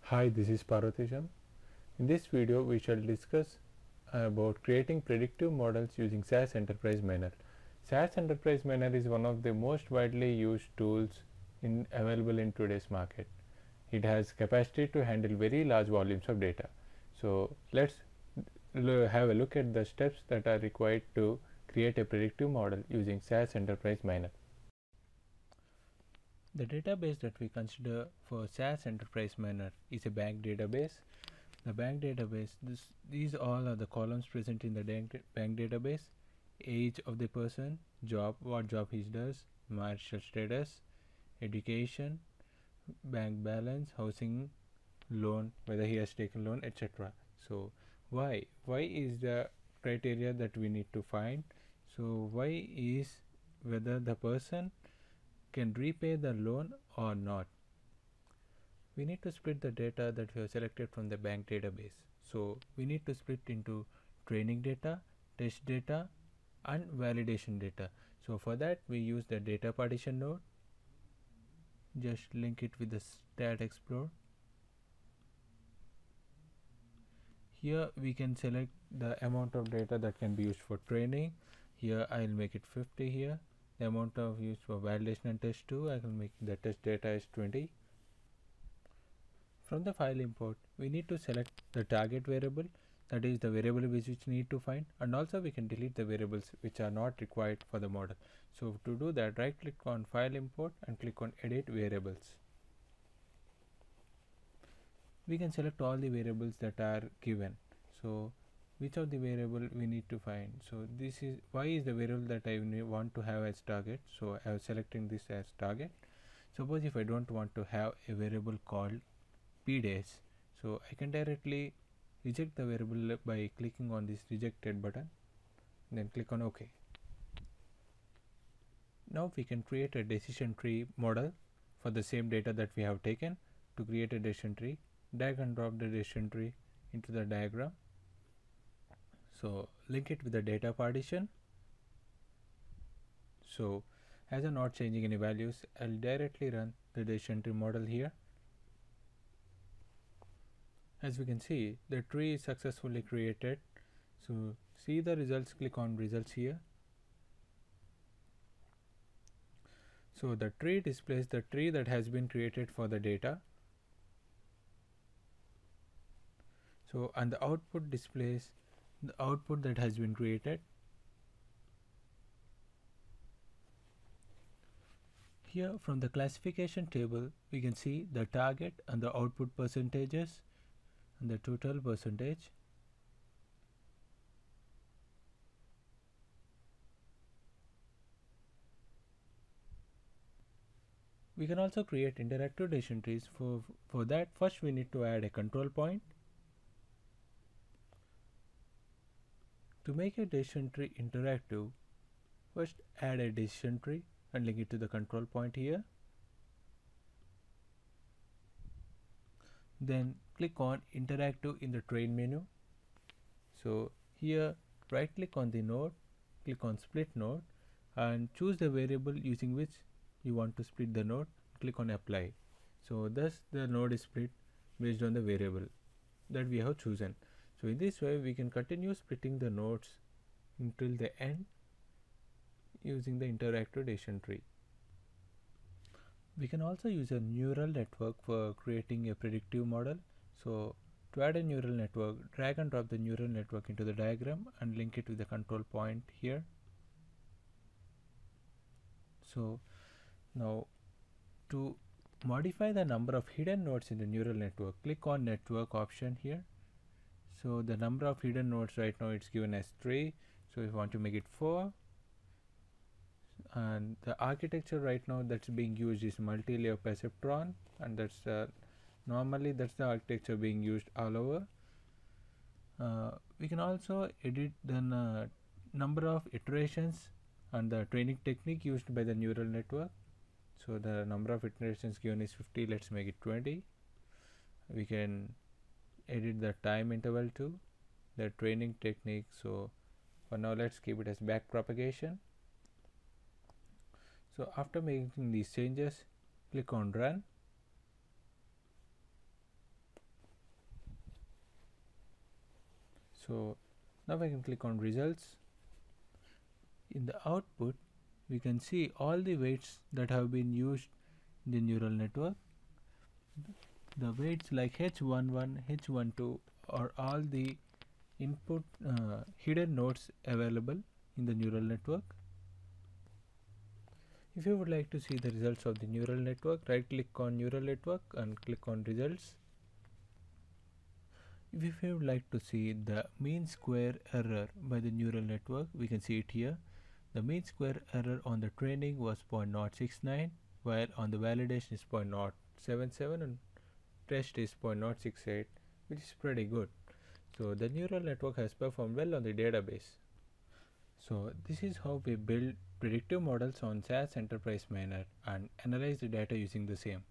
Hi, this is Parvatisham. In this video, we shall discuss about creating predictive models using SAS Enterprise Miner. SAS Enterprise Miner is one of the most widely used tools available in today's market. It has capacity to handle very large volumes of data. So let's have a look at the steps that are required to create a predictive model using SAS Enterprise Miner. The database that we consider for SAS Enterprise Miner is a bank database. The bank database, these all are the columns present in the bank database: age of the person, job, what job he does, marital status, education, bank balance, housing loan, whether he has taken loan, etc. So why is the criteria that we need to find. So why is whether the person can repay the loan or not. We need to split the data that we have selected from the bank database. So we need to split into training data, test data, and validation data. So for that we use the data partition node. Just link it with the stat explorer. Here we can select the amount of data that can be used for training. Here I will make it 50 here. The amount of use for validation and test 2, I can make the test data is 20. From the file import, we need to select the target variable, that is the variable which we need to find, and also we can delete the variables which are not required for the model. So to do that, right click on file import and click on edit variables. We can select all the variables that are given. So which of the variable we need to find. So this is why is the variable that I want to have as target. So I am selecting this as target. Suppose if I don't want to have a variable called pdays, so I can directly reject the variable by clicking on this rejected button, then click on OK. Now we can create a decision tree model for the same data that we have taken. To create a decision tree, drag and drop the decision tree into the diagram. So link it with the data partition. So as I'm not changing any values, I'll directly run the decision tree model here. As we can see, the tree is successfully created. So see the results, click on results here. So the tree displays the tree that has been created for the data. So and the output displays the output that has been created. Here from the classification table, we can see the target and the output percentages and the total percentage. We can also create interactive decision trees. For that, first we need to add a control point. To make a decision tree interactive, first add a decision tree and link it to the control point here. Then click on interactive in the train menu. So here right click on the node, click on split node and choose the variable using which you want to split the node. Click on apply. So thus the node is split based on the variable that we have chosen. So in this way we can continue splitting the nodes until the end using the interactive decision tree. We can also use a neural network for creating a predictive model. So to add a neural network, drag and drop the neural network into the diagram and link it with the control point here. So now to modify the number of hidden nodes in the neural network, click on network option here. So the number of hidden nodes right now it's given as 3. So if you want to make it 4, and the architecture right now that's being used is multi-layer perceptron, and that's normally that's the architecture being used all over. We can also edit the number of iterations and the training technique used by the neural network. So the number of iterations given is 50, let's make it 20. We can edit the time interval too, the training technique. So for now let's keep it as back propagation. So after making these changes, click on run. So now I can click on results. In the output we can see all the weights that have been used in the neural network. The weights like H11, H12 are all the input hidden nodes available in the neural network. If you would like to see the results of the neural network, right click on neural network and click on results. If you would like to see the mean square error by the neural network, we can see it here. The mean square error on the training was 0.069, while on the validation is 0.077 and test is 0.068, which is pretty good. So the neural network has performed well on the database. So this is how we build predictive models on SAS Enterprise Miner and analyze the data using the same.